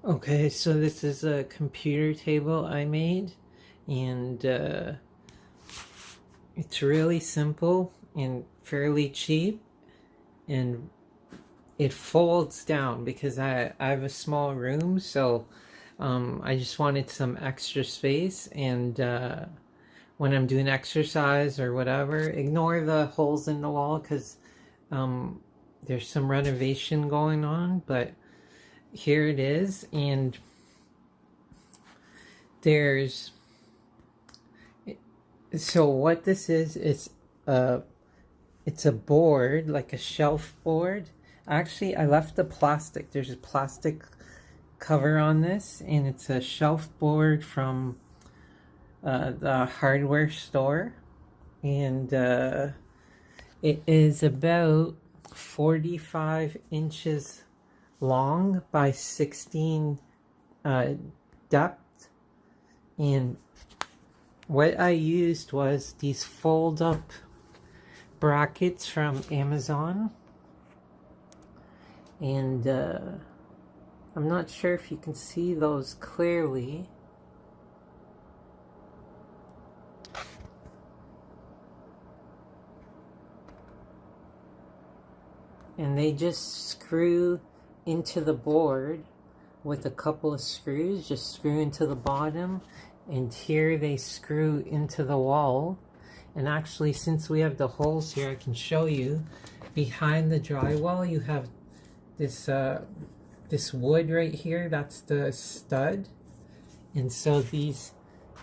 Okay, so this is a computer table I made, and it's really simple and fairly cheap, and it folds down because I have a small room, so I just wanted some extra space, and when I'm doing exercise or whatever, ignore the holes in the wall because um, there's some renovation going on, but here it is, and there's so what this is, uh it's a board, like a shelf board. Actually, I left the plastic. There's a plastic cover on this, and it's a shelf board from the hardware store, and it is about 45 inches long by 16 depth. And what I used was these fold up brackets from Amazon, and I'm not sure if you can see those clearly. And they just screw into the board with a couple of screws, just screw into the bottom, and here they screw into the wall. And actually, since we have the holes here, I can show you. Behind the drywall, you have this this wood right here. That's the stud, and so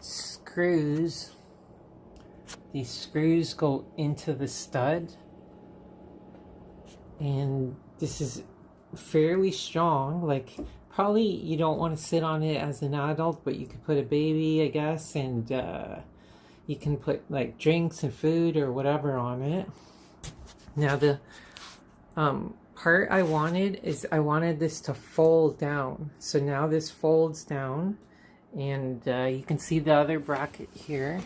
screws, these screws go into the stud, and this is fairly strong. Like, probably you don't want to sit on it as an adult, but you could put a baby, I guess, and you can put like drinks and food or whatever on it. Now the part I wanted is I wanted this to fold down. So now this folds down, and you can see the other bracket here.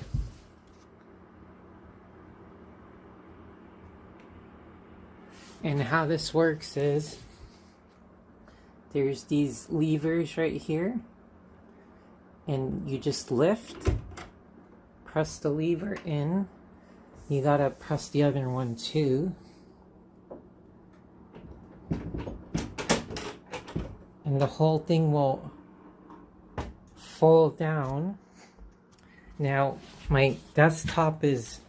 And how this works is there's these levers right here, and you just lift, press the lever in. You gotta press the other one too. And the whole thing will fold down. Now my desktop is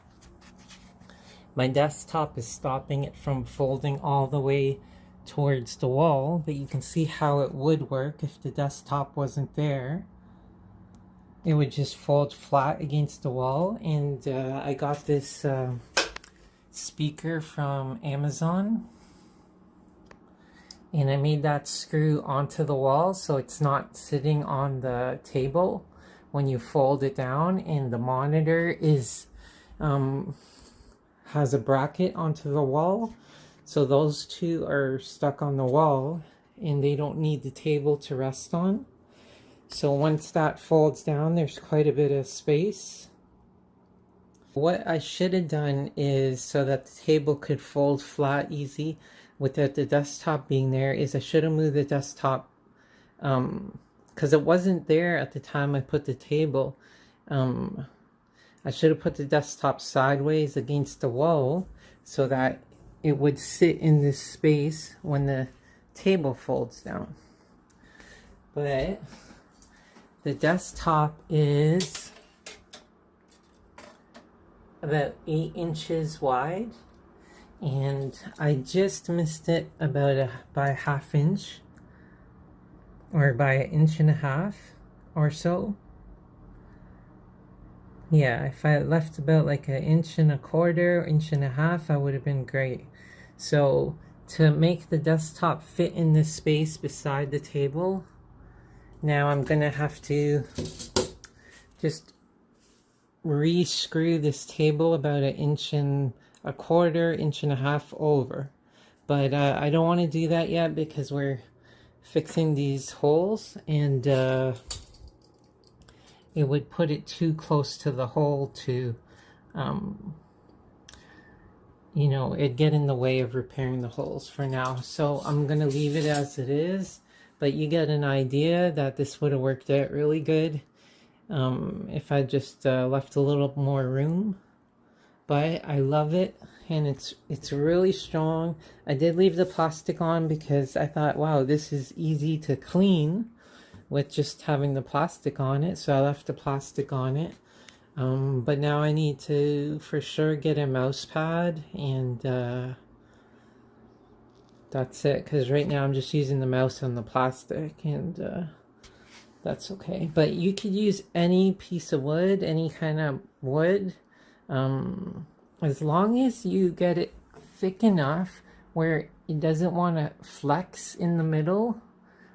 stopping it from folding all the way towards the wall, but you can see how it would work if the desktop wasn't there. It would just fold flat against the wall. And I got this speaker from Amazon, and I made that screw onto the wall so it's not sitting on the table when you fold it down. And the monitor is has a bracket onto the wall, so those two are stuck on the wall and they don't need the table to rest on. So once that folds down, there's quite a bit of space. What I should have done is, so that the table could fold flat easy without the desktop being there, is I should have moved the desktop, because it wasn't there at the time I put the table. I should have put the desktop sideways against the wall so that it would sit in this space when the table folds down. But the desktop is about 8 inches wide, and I just missed it about by a half inch, or by 1.5 inches or so. Yeah, if I left about like 1.25 inches, 1.5 inches, I would have been great. So to make the desktop fit in this space beside the table, now I'm gonna have to just re-screw this table about 1.25 inches over. But I don't want to do that yet because we're fixing these holes, and it would put it too close to the hole to, you know, it'd get in the way of repairing the holes for now. So I'm going to leave it as it is. but you get an idea that this would have worked out really good if I just left a little more room. But I love it, and it's really strong. I did leave the plastic on because I thought, wow, this is easy to clean with just having the plastic on it, so I left the plastic on it. But now I need to for sure get a mouse pad, and that's it, because right now I'm just using the mouse on the plastic, and that's okay. But you could use any piece of wood, any kind of wood, as long as you get it thick enough where it doesn't want to flex in the middle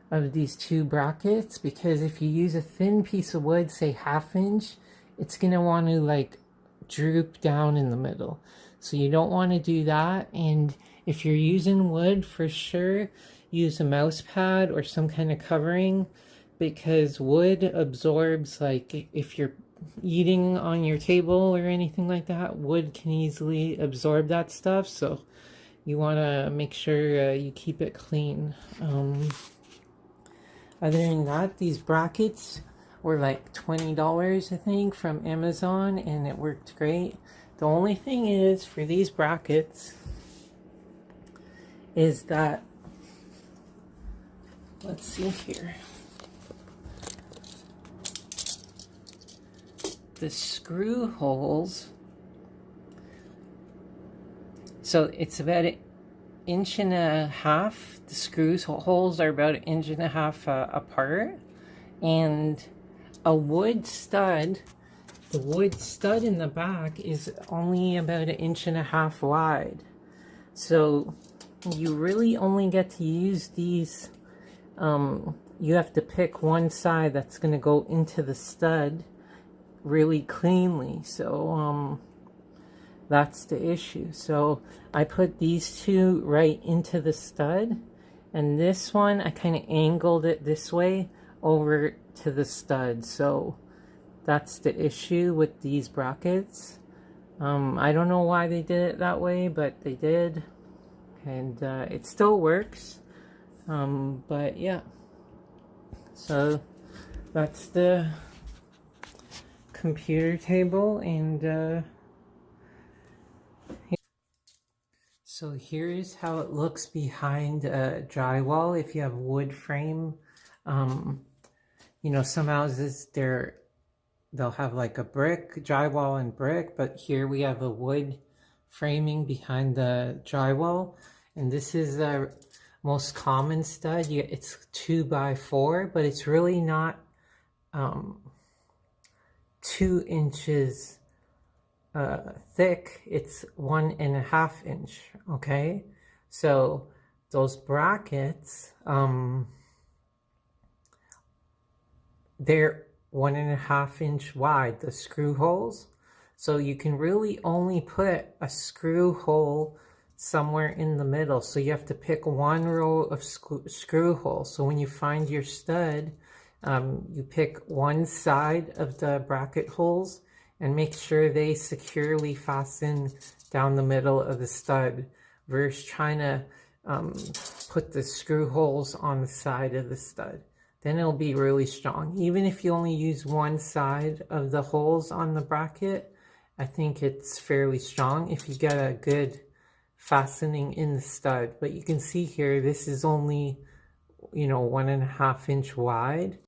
of these two brackets, because if you use a thin piece of wood, say 1/2 inch, it's going to want to like droop down in the middle. So you don't want to do that. And if you're using wood, for sure use a mouse pad or some kind of covering, because wood absorbs, like if you're eating on your table or anything like that, wood can easily absorb that stuff. So you want to make sure you keep it clean. Other than that, these brackets were like $20, I think, from Amazon, and it worked great. The only thing is, for these brackets, is that, let's see here, the screw holes, so it's about 1.5 inches. The screws holes are about 1.5 inches apart, and a wood stud, the wood stud in the back is only about 1.5 inches wide. So you really only get to use these, you have to pick one side that's going to go into the stud really cleanly. So that's the issue. So I put these two right into the stud, and this one I kind of angled it this way over to the stud. So that's the issue with these brackets. I don't know why they did it that way, but they did, and it still works. But yeah, so that's the computer table, and so here's how it looks behind drywall. If you have wood frame, you know, some houses they'll have like a brick drywall and brick, but here we have a wood framing behind the drywall, and this is the most common stud. It's 2x4, but it's really not 2 inches thick. It's 1.5 inch. Okay, so those brackets, they're 1.5 inch wide, the screw holes. So you can really only put a screw hole somewhere in the middle. So you have to pick one row of screw holes. So when you find your stud, you pick one side of the bracket holes and make sure they securely fasten down the middle of the stud, versus trying to put the screw holes on the side of the stud. Then it'll be really strong. Even if you only use one side of the holes on the bracket, I think it's fairly strong if you get a good fastening in the stud. But you can see here, this is only, you know, 1.5 inch wide.